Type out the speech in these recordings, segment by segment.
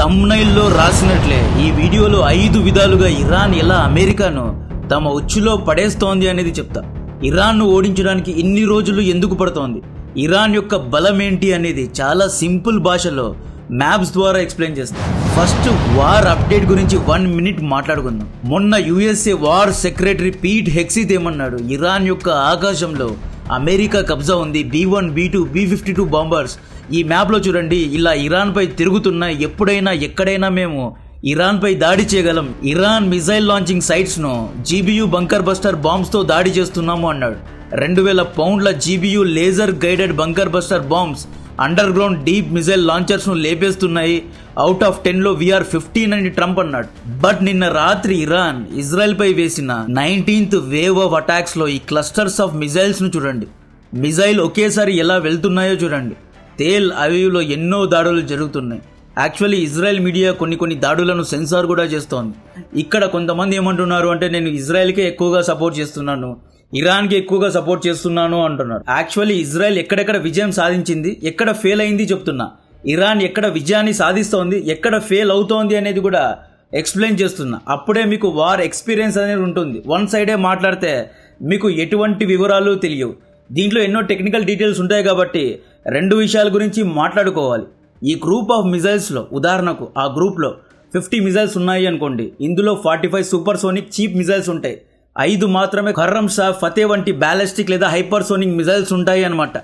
తమ్నైల్లో రాసినట్లే ఈ వీడియోలో 5 విధాలుగా ఇరాన్ ఎలా అమెరికాను తమ ఉచ్చులో పడేస్తోంది అనేది చెప్తా. ఇరాన్ను ఓడించడానికి ఇన్ని రోజులు ఎందుకు పడుతోంది, ఇరాన్ యొక్క బలం ఏంటి అనేది చాలా సింపుల్ భాషలో మ్యాప్స్ ద్వారా ఎక్స్ప్లెయిన్ చేస్తాం. ఫస్ట్ వార్ అప్డేట్ గురించి 1 మినిట్ మాట్లాడుకుందాం. మొన్న యుఎస్ఏ వార్ సెక్రటరీ పీట్ హెక్సిత్ ఏమన్నాడు, ఇరాన్ యొక్క ఆకాశంలో అమెరికా కబ్జా ఉంది, B-1, B-2, B-52 బాంబర్స్ ఈ మ్యాప్లో చూడండి ఇలా ఇరాన్పై తిరుగుతున్నా, ఎప్పుడైనా ఎక్కడైనా మేము ఇరాన్పై దాడి చేయగలం, ఇరాన్ మిజైల్ లాంచింగ్ సైట్స్ను GBU బంకర్ బస్టర్ బాంబ్స్తో దాడి చేస్తున్నాము అన్నాడు. 2000 పౌండ్ల GBU laser guided bunker buster bombs underground deep missile launchers ను లేపేస్తున్నాయి, అవుట్ ఆఫ్ 10లో వీఆర్ 15 అని ట్రంప్ అన్నాడు. బట్ నిన్న రాత్రి ఇరాన్ ఇజ్రాయెల్ పై వేసిన 19th వేవ్ ఆఫ్ అటాక్స్ లో ఈ క్లస్టర్స్ ఆఫ్ మిజైల్స్ ను చూడండి, మిజైల్ ఒకేసారి ఎలా వెళ్తున్నాయో చూడండి. తేల్ అవీవ్లో ఎన్నో దాడులు జరుగుతున్నాయి. యాక్చువల్లీ ఇజ్రాయెల్ మీడియా కొన్ని దాడులను సెన్సార్ కూడా చేస్తోంది. ఇక్కడ కొంతమంది ఏమంటున్నారు అంటే నేను ఇజ్రాయెల్కే ఎక్కువగా సపోర్ట్ చేస్తున్నాను, ఇరాన్కి ఎక్కువగా సపోర్ట్ చేస్తున్నాను అంటున్నారు. యాక్చువల్లీ ఇజ్రాయెల్ ఎక్కడెక్కడ విజయం సాధించింది, ఎక్కడ ఫెయిల్ అయింది చెప్తున్నా. ఇరాన్ ఎక్కడ విజయాన్ని సాధిస్తోంది, ఎక్కడ ఫెయిల్ అవుతోంది అనేది కూడా ఎక్స్ప్లెయిన్ చేస్తున్నా. అప్పుడే మీకు వార్ ఎక్స్పీరియన్స్ అనేది ఉంటుంది. వన్ సైడే మాట్లాడితే మీకు ఎటువంటి వివరాలు తెలియవు. దీంట్లో ఎన్నో టెక్నికల్ డీటెయిల్స్ ఉంటాయి కాబట్టి 2 విషయాల గురించి మాట్లాడుకోవాలి. ఈ గ్రూప్ ఆఫ్ మిజైల్స్లో ఉదాహరణకు ఆ గ్రూప్లో 50 మిజైల్స్ ఉన్నాయి అనుకోండి, ఇందులో 45 సూపర్ సోనిక్ చీప్ మిజైల్స్ ఉంటాయి, 5 మాత్రమే ఖర్రమ్ షా ఫతే వంటి బ్యాలిస్టిక్ లేదా హైపర్సోనిక్ మిజైల్స్ ఉంటాయి అన్నమాట.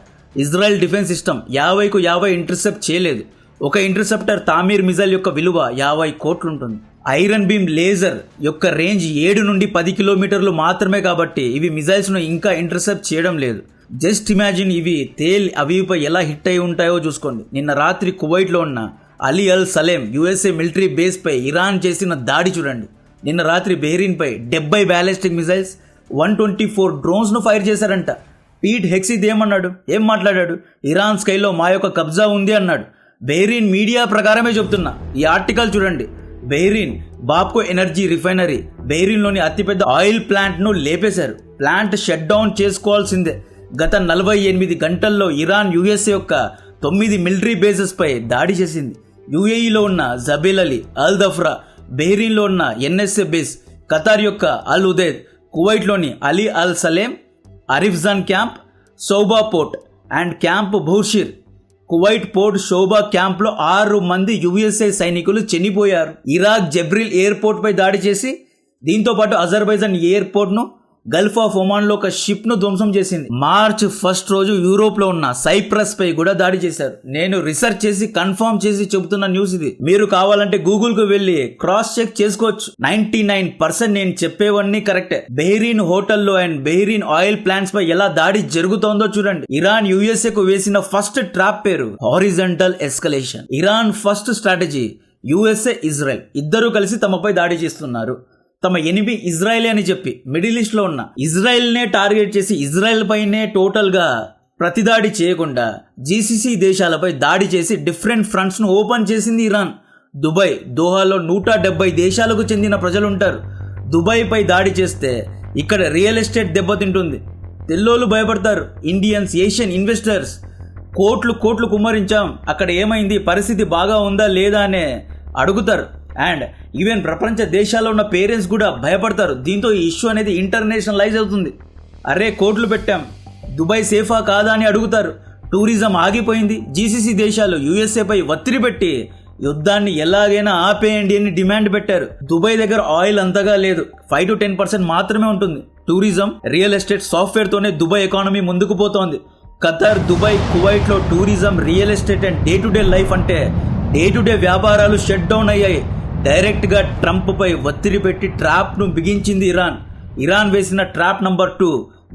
ఇజ్రాయెల్ డిఫెన్స్ సిస్టమ్ 50కు 50 ఇంటర్సెప్ట్ చేయలేదు. ఒక ఇంటర్సెప్టర్ తామీర్ మిజైల్ యొక్క విలువ 50 కోట్లు ఉంటుంది. ఐరన్ బీమ్ లేజర్ యొక్క రేంజ్ 7 నుండి 10 కిలోమీటర్లు మాత్రమే కాబట్టి ఇవి మిజైల్స్ను ఇంకా ఇంటర్సెప్ట్ చేయడం లేదు. జస్ట్ ఇమాజిన్ ఇవి తేల్ అవీపై ఎలా హిట్ అయి ఉంటాయో చూసుకోండి. నిన్న రాత్రి కువైట్లో ఉన్న Ali Al Salem USA military base పై ఇరాన్ చేసిన దాడి చూడండి. నిన్న రాత్రి బెహ్రీన్ పై 70 బ్యాలిస్టిక్ మిజైల్స్ 124 డ్రోన్స్ ను ఫైర్ చేశారంట. పీట్ హెక్సిత్ ఏమన్నాడు, ఏం మాట్లాడాడు, ఇరాన్ స్కైలో మా యొక్క కబ్జా ఉంది అన్నాడు. బెహ్రీన్ మీడియా ప్రకారమే చెప్తున్నా. ఈ ఆర్టికల్ చూడండి. బెహ్రీన్ బాబ్కో ఎనర్జీ రిఫైనరీ బెహ్రీన్లోని అతిపెద్ద ఆయిల్ ప్లాంట్ ను లేపేశారు. ప్లాంట్ షట్ డౌన్ చేసుకోవాల్సిందే. గత 48 గంటల్లో ఇరాన్ USA యొక్క 9 మిలిటరీ బేసెస్ పై దాడి చేసింది. UAEలో ఉన్న జబేల్ అలీ, అల్ దఫ్రా, బెహ్రీన్లో ఉన్న NSA బేస్, ఖతార్ యొక్క అల్ ఉదైద్, కువైట్లోని Ali Al Salem, Arifjan camp, Shuaiba port and camp Buehring. Kuwait port Shuaiba క్యాంప్లో 6 మంది USA సైనికులు చనిపోయారు. ఇరాక్ జెబ్రిల్ ఎయిర్పోర్ట్ పై దాడి చేసి దీంతో పాటు అజర్బైజాన్ ఎయిర్పోర్ట్ను, గల్ఫ్ ఆఫ్ ఒమాన్లో ఒక షిప్ ను ధ్వంసం చేసింది. మార్చ్ 1 రోజు యూరోప్లో ఉన్న సైప్రస్ పై కూడా దాడి చేశారు. నేను రీసెర్చ్ చేసి కన్ఫర్మ్ చేసి చెబుతున్న న్యూస్ ఇది. మీరు కావాలంటే గూగుల్ కు వెళ్లి క్రాస్ చెక్ చేసుకోవచ్చు. 99% నేను చెప్పేవన్నీ కరెక్టే. బెహ్రీన్ హోటల్లో అండ్ బెహ్రీన్ ఆయిల్ ప్లాంట్స్ పై ఎలా దాడి జరుగుతోందో చూడండి. ఇరాన్ USA కు వేసిన ఫస్ట్ ట్రాప్ పేరు horizontal escalation. Iran first strategy USA Israel ఇద్దరూ కలిసి తమపై దాడి చేస్తున్నారు. తమ ఎనిమి ఇజ్రాయెల్ అని చెప్పి మిడిల్ ఈస్ట్ లో ఉన్న ఇజ్రాయెల్ నే టార్గెట్ చేసి ఇజ్రాయెల్ పైనే టోటల్ గా ప్రతిదాడి చేయకుండా GCC దేశాలపై దాడి చేసి డిఫరెంట్ ఫ్రంట్స్ ను ఓపెన్ చేసింది ఇరాన్. దుబాయ్, దోహాలో 170 దేశాలకు చెందిన ప్రజలు ఉంటారు. దుబాయ్ పై దాడి చేస్తే ఇక్కడ రియల్ ఎస్టేట్ దెబ్బతింటుంది. తెల్లోళ్ళు భయపడతారు. ఇండియన్స్, ఏషియన్ ఇన్వెస్టర్స్ కోట్లు కుమ్మరించాం, అక్కడ ఏమైంది, పరిస్థితి బాగా ఉందా లేదా అనే అడుగుతారు. అండ్ ఈవెన్ ప్రపంచ దేశాల్లో ఉన్న పేరెంట్స్ కూడా భయపడతారు. దీంతో ఈ ఇష్యూ అనేది ఇంటర్నేషనలైజ్ అవుతుంది. అరే కోట్లు పెట్టాం, దుబాయ్ సేఫా కాదా అని అడుగుతారు. టూరిజం ఆగిపోయింది. GCC దేశాలు USA పై ఒత్తిడి పెట్టి యుద్ధాన్ని ఎలాగైనా ఆపేయండి అని డిమాండ్ పెట్టారు. దుబాయ్ దగ్గర ఆయిల్ అంతగా లేదు, 5 to 10% మాత్రమే ఉంటుంది. టూరిజం, రియల్ ఎస్టేట్, సాఫ్ట్వేర్ తోనే దుబాయ్ ఎకానమీ ముందుకు పోతోంది. ఖతార్, దుబాయ్, కువైట్ లో tourism, real estate and day to day life అంటే డే టు డే వ్యాపారాలు షట్ డౌన్ అయ్యాయి. డైరెక్ట్ గా ట్రంప్ పై ఒత్తిడి పెట్టి ట్రాప్ ను బిగించింది ఇరాన్. ఇరాన్ వేసిన trap number 2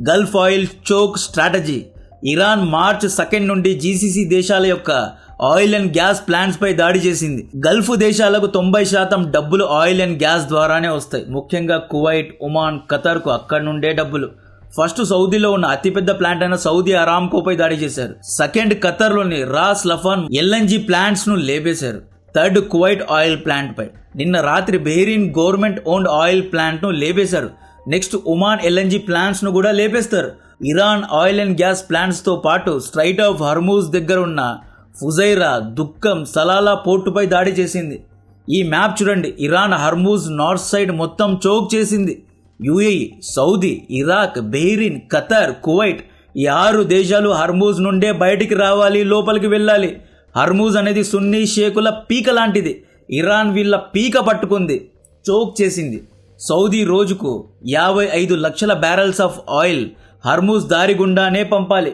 Gulf oil choke strategy. Iran March 2 నుండి GCC దేశాల యొక్క ఆయిల్ అండ్ గ్యాస్ ప్లాంట్స్ పై దాడి చేసింది. గల్ఫ్ దేశాలకు 90% డబ్బులు ఆయిల్ అండ్ గ్యాస్ ద్వారానే వస్తాయి. ముఖ్యంగా కువైట్, ఒమాన్, ఖతార్ కు అక్కడి నుండే డబ్బులు. ఫస్ట్ సౌదీలో ఉన్న అతిపెద్ద ప్లాంట్ అయిన సౌదీ అరామ్కో పై దాడి చేశారు. సెకండ్ ఖతార్లోని రాస్ లఫాన్ LNG ప్లాంట్స్ ను లేపేశారు. థర్డ్ కువైట్ ఆయిల్ ప్లాంట్ పై. నిన్న రాత్రి Bahrain government owned oil plant ను లేపేశారు. నెక్స్ట్ ఒమాన్ LNG ప్లాంట్స్ ను కూడా లేపేస్తారు. Iran oil and gas plants తో పాటు స్ట్రైట్ ఆఫ్ హర్మూజ్ దగ్గర ఉన్న ఫుజైరా, దుక్కం, సలాలా పోర్టుపై దాడి చేసింది. ఈ మ్యాప్ చూడండి, ఇరాన్ హర్మూజ్ నార్త్ సైడ్ మొత్తం చోక్ చేసింది. UAE, Saudi, Iraq, బెహ్రీన్, Qatar, Kuwait ఈ 6 దేశాలు హర్మూజ్ నుండే బయటికి రావాలి, లోపలికి వెళ్ళాలి. హర్మూజ్ అనేది సున్నీ షేకుల పీక లాంటిది. ఇరాన్ వీళ్ళ పీక పట్టుకుంది, చోక్ చేసింది. సౌదీ రోజుకు 55 లక్షల బ్యారెల్స్ ఆఫ్ ఆయిల్ హర్మూజ్ దారి గుండానే పంపాలి.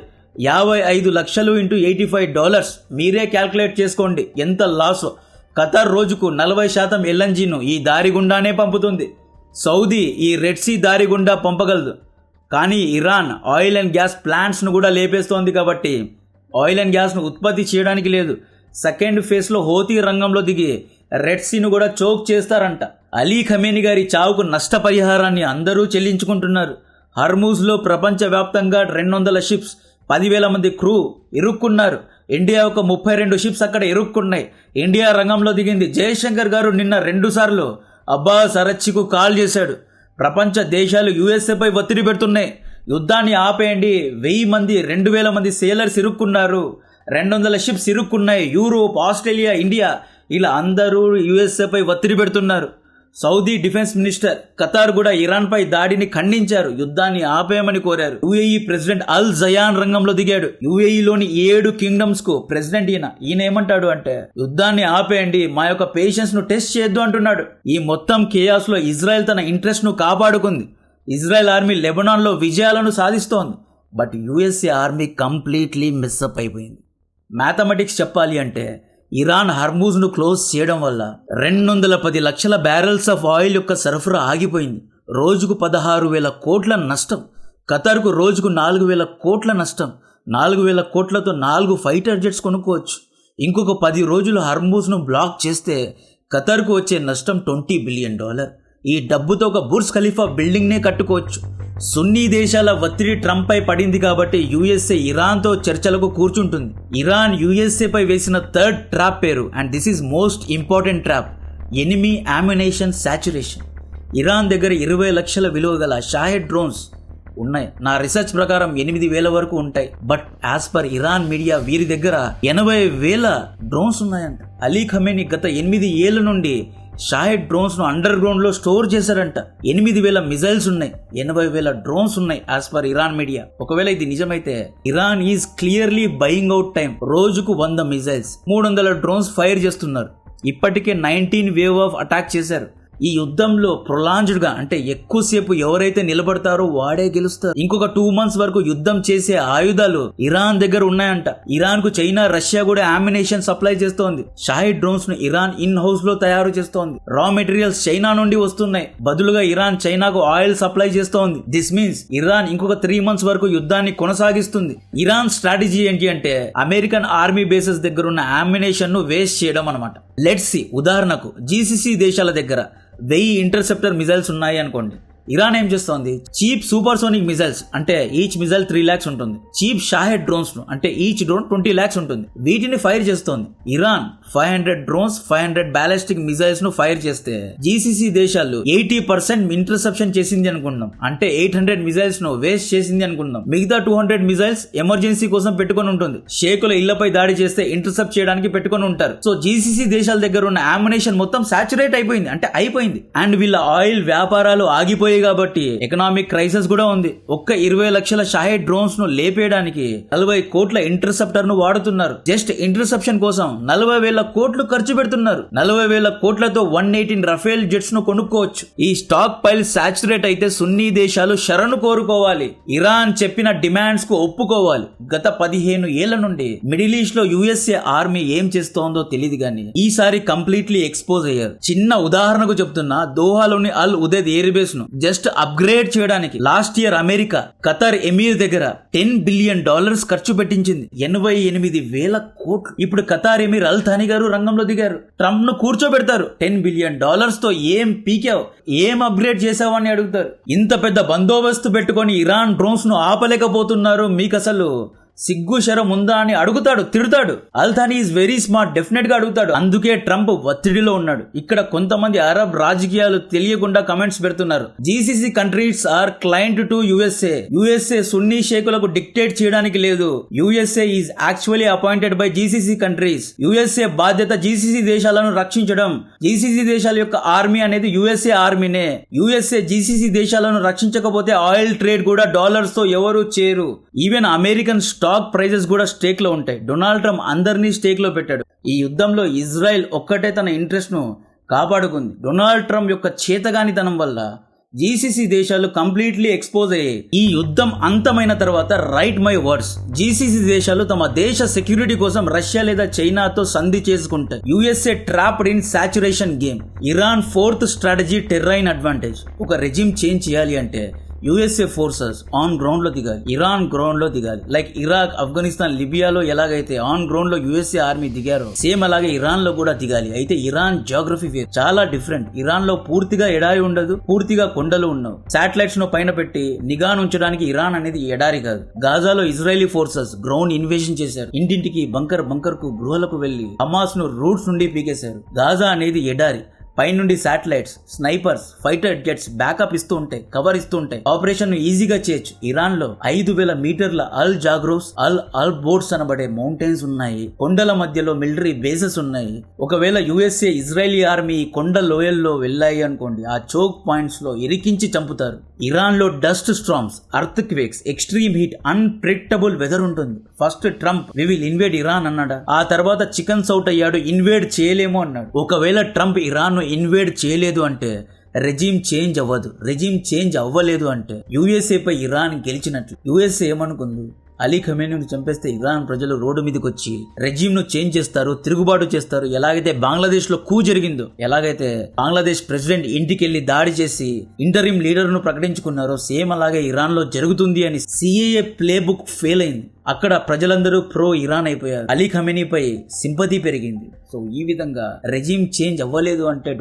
55 లక్షలు ఇంటూ $85 మీరే క్యాల్కులేట్ చేసుకోండి ఎంత లాసో. ఖతార్ రోజుకు 40% ఎల్ఎన్జీను ఈ దారి గుండానే పంపుతుంది. సౌదీ ఈ రెడ్ సీ దారి గుండా పంపగలదు. కానీ ఇరాన్ ఆయిల్ అండ్ గ్యాస్ ప్లాంట్స్ను కూడా లేపేస్తోంది కాబట్టి ఆయిల్ అండ్ గ్యాస్ను ఉత్పత్తి చేయడానికి లేదు. సెకండ్ ఫేజ్లో హోతీ రంగంలో దిగి రెడ్ సీను కూడా చోక్ చేస్తారంట. అలీ ఖమేని గారి చావుకు నష్టపరిహారాన్ని అందరూ చెల్లించుకుంటున్నారు. హర్మూజ్లో ప్రపంచవ్యాప్తంగా 200 షిప్స్, 10,000 మంది క్రూ ఇరుక్కున్నారు. ఇండియా ఒక 32 షిప్స్ అక్కడ ఇరుక్కున్నాయి. ఇండియా రంగంలో దిగింది. జయశంకర్ గారు నిన్న 2 సార్లు అబ్బాస్ అరచ్చికు కాల్ చేశాడు. ప్రపంచ దేశాలు యుఎస్ఏపై ఒత్తిడి పెడుతున్నాయి, యుద్ధాన్ని ఆపేయండి. 1000 మంది 2000 మంది సేలర్స్ ఇరుక్కున్నారు, 200 షిప్స్ ఇరుక్కున్నాయి. యూరోప్, ఆస్ట్రేలియా, ఇండియా ఇలా అందరూ యుఎస్ఏపై ఒత్తిడి పెడుతున్నారు. సౌదీ డిఫెన్స్ మినిస్టర్ ఖతార్ కూడా ఇరాన్పై దాడిని ఖండించారు, యుద్ధాన్ని ఆపేయమని కోరారు. యుఏఈ ప్రెసిడెంట్ అల్ జయాన్ రంగంలో దిగాడు. యుఏఈలోని 7 కింగ్డమ్స్ కు ప్రెసిడెంట్ ఈయన ఏమంటాడు అంటే యుద్ధాన్ని ఆపేయండి, మా యొక్క పేషెన్స్ ను టెస్ట్ చేయొద్దు అంటున్నాడు. ఈ మొత్తం కేయాస్ లో ఇజ్రాయెల్ తన ఇంట్రెస్ట్ ను కాపాడుకుంది. ఇజ్రాయెల్ ఆర్మీ లెబనాన్ లో విజయాలను సాధిస్తోంది. బట్ యుఎస్ఏ ఆర్మీ కంప్లీట్లీ మిస్అప్ అయిపోయింది. మ్యాథమెటిక్స్ చెప్పాలి అంటే ఇరాన్ హర్మూజ్ను క్లోజ్ చేయడం వల్ల 210 లక్షల బ్యారెల్స్ ఆఫ్ ఆయిల్ యొక్క సరఫరా ఆగిపోయింది. రోజుకు 16,000 కోట్ల నష్టం. ఖతార్కు రోజుకు 4,000 కోట్ల నష్టం. 4,000 కోట్లతో 4 ఫైటర్ జెట్స్ కొనుక్కోవచ్చు. ఇంకొక 10 రోజులు హర్మూజ్ను బ్లాక్ చేస్తే ఖతార్కు వచ్చే నష్టం $20 బిలియన్. ఈ డబ్బుతో ఒక బుర్జ్ ఖలీఫా బిల్డింగ్నే కట్టుకోవచ్చు. సున్నీ దేశాల ఒత్తిడి ట్రంప్ పై పడింది కాబట్టి యుఎస్ఏ ఇరాన్తో చర్చలకు కూర్చుంటుంది. ఇరాన్ యుఎస్ఏపై వేసిన థర్డ్ ట్రాప్ పేరు, and this is most important trap, enemy ammunition saturation. Iran దగ్గర 20 లక్షల విలువ గల షాహెడ్ డ్రోన్స్ ఉన్నాయి. నా రీసెర్చ్ ప్రకారం 8,000 వరకు ఉంటాయి. But as per Iran media వీరి దగ్గర 80,000 డ్రోన్స్ ఉన్నాయంట. అలీ ఖమేని గత 8 ఏళ్ల నుండి షాహెడ్ డ్రోన్స్ ను అండర్ గ్రౌండ్ లో స్టోర్ చేశారంట. 8,000 మిజైల్స్ ఉన్నాయి, 80,000 డ్రోన్స్ ఉన్నాయి యాజ్ పర్ ఇరాన్ మీడియా. ఒకవేళ ఇది నిజమైతే Iran is clearly buying out time. రోజుకు 100 మిజైల్స్, 300 డ్రోన్స్ ఫైర్ చేస్తున్నారు. ఇప్పటికే 19 వేవ్ ఆఫ్ అటాక్ చేశారు. ఈ యుద్ధంలో ప్రొలాంజ్డ్ గా అంటే ఎక్కువసేపు ఎవరైతే నిలబడతారో వాడే గెలుస్తారు. ఇంకొక 2 మంత్స్ వరకు యుద్ధం చేసే ఆయుధాలు ఇరాన్ దగ్గర ఉన్నాయంట. ఇరాన్ కు చైనా, రష్యా కూడా అమ్యునేషన్ సప్లై చేస్తోంది. షాహిద్ డ్రోన్స్ ను ఇరాన్ ఇన్ హౌస్ లో తయారు చేస్తోంది. రా మెటీరియల్స్ చైనా నుండి వస్తున్నాయి. బదులుగా ఇరాన్ చైనాకు ఆయిల్ సప్లై చేస్తోంది. దిస్ మీన్స్ ఇరాన్ ఇంకొక 3 మంత్స్ వరకు యుద్ధాన్ని కొనసాగిస్తుంది. ఇరాన్ స్ట్రాటజీ ఏంటి అంటే అమెరికన్ ఆర్మీ బేసెస్ దగ్గర ఉన్న అమ్యునేషన్ ను వేస్ట్ చేయడం అనమాట. లెట్స్ సి, ఉదాహరణకు జీసీసీ దేశాల దగ్గర 1000 ఇంటర్సెప్టర్ మిజైల్స్ ఉన్నాయి అనుకోండి. ఇరాన్ ఏం చేస్తోంది, చీప్ సూపర్సోనిక్ మిజైల్స్ అంటే ఈచ్ మిజైల్ 3 lakhs ఉంటుంది. చీప్ షాహెడ్ డ్రోన్స్ ను అంటే ఈచ్ డ్రోన్ 20 lakhs ఉంటుంది. వీటిని ఫైర్ చేస్తోంది. ఇరాన్ 500 డ్రోన్స్, 500 బ్యాలిస్టిక్ మిజైల్స్ ను ఫైర్ చేస్తే జీసీసీ దేశాలు 80% ఇంటర్సెప్షన్ చేసింది అనుకుందాం. అంటే 800 మిజైల్స్ ను వేస్ట్ చేసింది అనుకుందాం. మిగతా 200 మిజైల్స్ ఎమర్జెన్సీ కోసం పెట్టుకొని ఉంటుంది. షేకుల ఇళ్లపై దాడి చేస్తే ఇంటర్సెప్ట్ చేయడానికి పెట్టుకొని ఉంటారు. సో జీసీసీ దేశాల దగ్గర ఉన్న అమ్యునేషన్ మొత్తం సాచురేట్ అయిపోయింది, అంటే అయిపోయింది. అండ్ వీళ్ళ ఆయిల్ వ్యాపారాలు ఆగిపోయి కాబట్టి ఎకనామిక్ క్రైసిస్ కూడా ఉంది. ఒక్క 20 లక్షల షాహెడ్ డ్రోన్స్ ను లేపేయడానికి 40 కోట్ల ఇంటర్సెప్టర్ ను వాడుతున్నారు. జస్ట్ ఇంటర్సెప్షన్ కోసం 40,000 కోట్లు ఖర్చు పెడుతున్నారు. 40,000 కోట్లతో 118 రఫేల్ జెట్స్ ను కొనుక్కోవచ్చు. ఈ స్టాక్ పైల్ సాచురేట్ అయితే సున్నీ దేశాలు శరణు కోరుకోవాలి. ఇరాన్ చెప్పిన డిమాండ్స్ కు ఒప్పుకోవాలి. గత 15 ఏళ్ల నుండి మిడిల్ ఈస్ట్ లో యుఎస్ఏ ఆర్మీ ఏం చేస్తోందో తెలియదు గానీ ఈసారి కంప్లీట్లీ ఎక్స్పోజ్ అయ్యారు. చిన్న ఉదాహరణకు చెప్తున్నా, దోహాలోని అల్ ఉదైద్ ఎయిర్ బేస్ ను జస్ట్ అప్గ్రేడ్ చేయడానికి లాస్ట్ ఇయర్ అమెరికా ఖతార్ ఎమీర్ దగ్గర $10 బిలియన్ ఖర్చు పెట్టించింది. 88,000 కోట్లు. ఇప్పుడు ఖతార్ ఎమీర్ అల్ థానీ గారు రంగంలో దిగారు. ట్రంప్ ను కూర్చోబెడతారు. $10 బిలియన్ తో ఏం పీకావు, ఏం అప్గ్రేడ్ చేసావు అని అడుగుతారు. ఇంత పెద్ద బందోబస్తు పెట్టుకొని ఇరాన్ డ్రోన్స్ ను ఆపలేకపోతున్నారు. మీకు అసలు సిగ్గు శరం ఉందా అని అడుగుతాడు, తిడతాడు. అల్థానీ ఈజ్ వెరీ స్మార్ట్, డెఫినెట్ గా అడుగుతాడు. అందుకే ట్రంప్ ఒత్తిడిలో ఉన్నాడు. ఇక్కడ కొంతమంది అరబ్ రాజకీయాలు తెలియకుండా కమెంట్స్ పెడుతున్నారు. GCC countries are client to USA Sunni షేకులకు డిక్టేట్ చేయడానికి లేదు. USA is actually appointed by GCC countries. USA బాధ్యత జీసీసీ దేశాలను రక్షించడం. జీసీసీ దేశాల యొక్క ఆర్మీ అనేది యుఎస్ఏ ఆర్మీనే. యుఎస్ఏ జీసీసీ దేశాలను రక్షించకపోతే ఆయిల్ ట్రేడ్ కూడా డాలర్స్ తో ఎవరు చేయరు. ఈవెన్ అమెరికన్ స్టాక్ ప్రైజెస్ కూడా స్టేక్ లో ఉంటాయి. డొనాల్డ్ ట్రంప్ అందరినీ స్టేక్ లో పెట్టాడు. ఈ యుద్ధంలో ఇజ్రాయెల్ ఒక్కటే తన ఇంట్రెస్ట్ ను కాపాడుకుంది. డొనాల్డ్ ట్రంప్ యొక్క చేతగానితనం వల్ల జీసీసీ దేశాలు కంప్లీట్లీ ఎక్స్పోజ్ అయ్యాయి. ఈ యుద్ధం అంతమైన తర్వాత రైట్ మై వర్డ్స్, జీసీసీ దేశాలు తమ దేశ సెక్యూరిటీ కోసం రష్యా లేదా చైనాతో సంధి చేసుకుంటాయి. USA trapped in saturation game. Iran fourth strategy terrain advantage. ఒక రెజిమ్ చేంజ్ చేయాలి అంటే యుఎస్ఏ ఫోర్సెస్ ఆన్ గ్రౌండ్ లో దిగాలి, ఇరాన్ గ్రౌండ్ లో దిగాలి. లైక్ ఇరాక్, ఆఫ్ఘనిస్తాన్, లిబియాలో ఎలాగైతే ఆన్ గ్రౌండ్ లో యుఎస్ఏ ఆర్మీ దిగారో సేమ్ అలాగే ఇరాన్ లో కూడా దిగాలి. అయితే ఇరాన్ జియోగ్రఫీ చాలా డిఫరెంట్. ఇరాన్ లో పూర్తిగా ఎడారి ఉండదు, పూర్తిగా కొండలు ఉండవు. శాటిలైట్స్ ను పైన పెట్టి నిఘా ఉంచడానికి ఇరాన్ అనేది ఎడారి కాదు. గాజాలో ఇజ్రాయలీ ఫోర్సెస్ గ్రౌండ్ ఇన్వేషన్ చేశారు. ఇంటింటికి బంకర్ కు గృహలకు వెళ్లి హమాస్ ను రూట్స్ నుండి పీకేశారు. గాజా అనేది ఎడారి. పైనుండి satellites, snipers, fighter jets backup ఇస్తూ ఉంటాయి, కవర్ ఇస్తూ ఉంటాయి. ఆపరేషన్ ను ఈజీగా చేయొచ్చు. ఇరాన్ లో 5,000 మీటర్ల అల్ జాగ్రోస్, అల్ బోర్డ్స్ అనబడే మౌంటైన్స్ ఉన్నాయి. కొండల మధ్యలో మిలిటరీ బేసెస్ ఉన్నాయి. ఒకవేళ యుఎస్ఏ ఇజ్రాయలీ ఆర్మీ కొండ లోయల్లో వెళ్ళాయి అనుకోండి, ఆ చోక్ పాయింట్స్ లో ఇరికించి చంపుతారు. ఇరాన్ లో dust storms, earthquakes, extreme heat, unpredictable weather ఉంటుంది. First Trump we will invade Iran అన్నాడా, ఆ తర్వాత చికెన్ సౌట్ అయ్యాడు, ఇన్వేడ్ చేయలేమో అన్నాడు. ఒకవేళ ట్రంప్ ఇరాన్ ఇన్వేడ్ చేయలేదు అంటే రెజిమ్ చేంజ్ అవ్వదు. రెజిమ్ చేంజ్ అవ్వలేదు అంటే యుఎస్ఏ పై ఇరాన్ గెలిచినట్లు. యుఎస్ఏ ఏమనుకుంది, అలీ ఖమేనీని చంపేస్తే ఇరాన్ ప్రజలు రోడ్డు మీదకి వచ్చి రెజిమ్ ను చేంజ్ చేస్తారు, తిరుగుబాటు చేస్తారు. ఎలాగైతే బంగ్లాదేశ్ లో కూ జరిగిందో, ఎలాగైతే బంగ్లాదేశ్ ప్రెసిడెంట్ ఇంటికి వెళ్లి దాడి చేసి ఇంటరిమ్ లీడర్ ను ప్రకటించుకున్నారో సేమ్ అలాగే ఇరాన్ లో జరుగుతుంది అని సిఏఏ ప్లే బుక్ ఫెయిల్ అయింది. అక్కడ ప్రజలందరూ ప్రో ఇరాన్ అయిపోయారు. అలీ ఖమేనీపై సింపతి పెరిగింది. సో ఈ విధంగా రెజిమ్ చేంజ్ అవ్వలేదు అంటే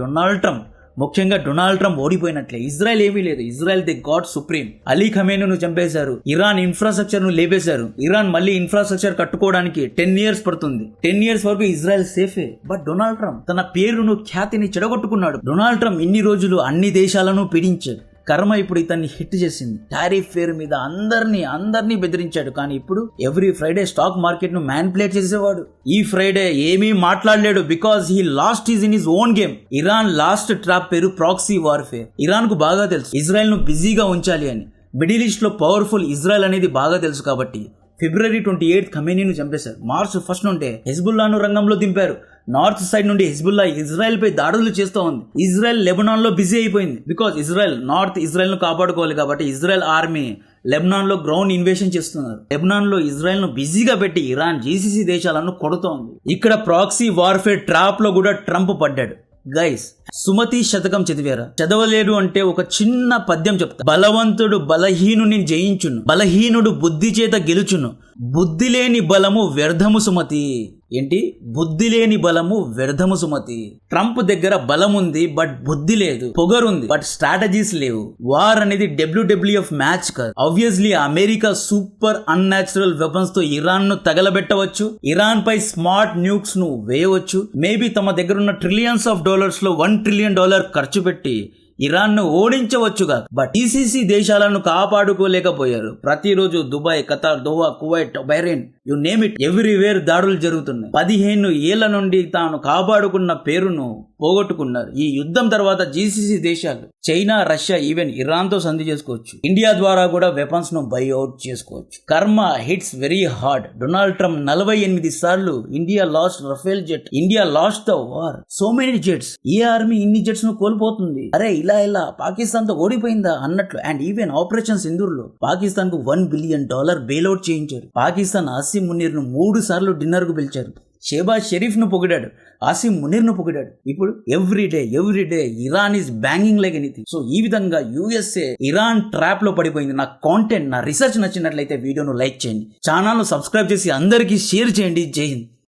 ముఖ్యంగా డొనాల్డ్ ట్రంప్ ఓడిపోయినట్లే. ఇజ్రాయెల్ ఏమీ లేదు. Israel the god supreme. Ali ఖమేనీను చంపేశారు, ఇరాన్ ఇన్ఫ్రాస్ట్రక్చర్ ను లేపేశారు. ఇరాన్ మళ్ళీ ఇన్ఫ్రాస్ట్రక్చర్ కట్టుకోవడానికి 10 years పడుతుంది. 10 years వరకు ఇజ్రాయెల్ సేఫే. బట్ డొనాల్డ్ ట్రంప్ తన పేరును, ఖ్యాతిని చెడగొట్టుకున్నాడు. డొనాల్డ్ ట్రంప్ ఇన్ని రోజులు అన్ని దేశాలను పీడించాడు. కర్మ ఇప్పుడు ఇతన్ని హిట్ చేసింది. టారిఫ్ పేరు మీద అందరినీ బెదిరించాడు. కానీ ఇప్పుడు ఎవ్రీ ఫ్రైడే స్టాక్ మార్కెట్ ను మ్యానిపులేట్ చేసేవాడు. ఈ ఫ్రైడే ఏమీ మాట్లాడలేడు. Because he lost is in his own game. Iran last trap పేరు ప్రాక్సీ వార్ఫేర్. ఇరాన్ కు బాగా తెలుసు ఇజ్రాయెల్ ను బిజీగా ఉంచాలి అని. మిడిల్ ఈస్ట్ లో పవర్ఫుల్ ఇజ్రాయెల్ అనేది బాగా తెలుసు కాబట్టి February 28 ఖమేనీని చంపేశారు. March 1 నుండే హెజ్బుల్లాను రంగంలో దింపారు. నార్త్ సైడ్ నుండి హెజ్బుల్లా ఇజ్రాయెల్ పై దాడులు చేస్తూ ఉంది. ఇజ్రాయెల్ లెబనాన్ లో బిజీ అయిపోయింది. బికాజ్ నార్త్ ఇజ్రాయెల్ ను కాపాడుకోవాలి కాబట్టి ఇజ్రాయెల్ ఆర్మీ లెబనాన్ లో గ్రౌండ్ ఇన్వేషన్ చేస్తున్నారు. లెబనాన్ లో ఇజ్రాయెల్ ను బిజీగా పెట్టి ఇరాన్ జీసీసీ దేశాలను కొడుతోంది. ఇక్కడ ప్రాక్సీ వార్ఫేర్ ట్రాప్ లో కూడా ట్రంప్ పడ్డాడు. గైస్, సుమతి శతకం చదివారా? చదవలేడు అంటే ఒక చిన్న పద్యం చెప్తా. బలవంతుడు బలహీనుని జయించును, బలహీనుడు బుద్ధి చేత గెలుచును, బుద్ధి లేని బలము వ్యర్థము సుమతి. ఏంటి? బుద్ధి లేని బలము వ్యర్థము సుమతి. ట్రంప్ దగ్గర బలం ఉంది బట్ బుద్ధి లేదు, పొగరుంది బట్ స్ట్రాటజీస్ లేవు. వార్ అనేది WWF మ్యాచ్ కాదు. Obviously America super unnatural weapons తో ఇరాన్ ను తగలబెట్టవచ్చు. ఇరాన్ పై స్మార్ట్ న్యూక్స్ ను వేయవచ్చు. మేబీ తమ దగ్గర ఉన్న $trillions లో $1 trillion ఖర్చు పెట్టి ఇరాన్ ను ఓడించవచ్చుగా. బట్ ఈసీసీ దేశాలను కాపాడుకోలేకపోయారు. ప్రతిరోజు Dubai, Qatar, Doha, Kuwait, Bahrain, you name it, everywhere దాడులు జరుగుతున్నాయి. 15 ఏళ్ల నుండి తాను కాపాడుకున్న పేరును పోగొట్టుకున్నారు. ఈ యుద్ధం తర్వాత జీసీసీ దేశాలు చైనా, రష్యా, ఈవెన్ ఇరాన్ తో సంధి చేసుకోవచ్చు. ఇండియా ద్వారా కూడా వెపన్స్ ను బై అవుట్ చేసుకోవచ్చు. కర్మ hits very hard. Donald Trump 48 సార్లు India last Rafale jet, India last the war, so many jets. A army ఇన్ని జెట్స్ ను కోల్పోతుంది? అరే ఇలా పాకిస్తాన్ తో ఓడిపోయిందా అన్నట్లు. అండ్ ఈవెన్ ఆపరేషన్ సింధూర్ లో పాకిస్తాన్ కు $1 billion బెయిల్అవుట్ చేయించారు. పాకిస్తాన్ ఆసిమ్ మునీర్ ను 3 సార్లు డిన్నర్ కు పిలిచారు. షేబాజ్ షరీఫ్ ను పొగిడాడు, ఆసిమ్ మునీర్ ను పొగిడాడు. ఇప్పుడు everyday Iran is banging like anything. So ఈ విధంగా యుఎస్ఏ ఇరాన్ ట్రాప్ లో పడిపోయింది. నా కాంటెంట్, నా రీసెర్చ్ నచ్చినట్లయితే వీడియోను లైక్ చేయండి, ఛానల్ ను సబ్స్క్రైబ్ చేసి అందరికీ షేర్ చేయండి. జై హింద్.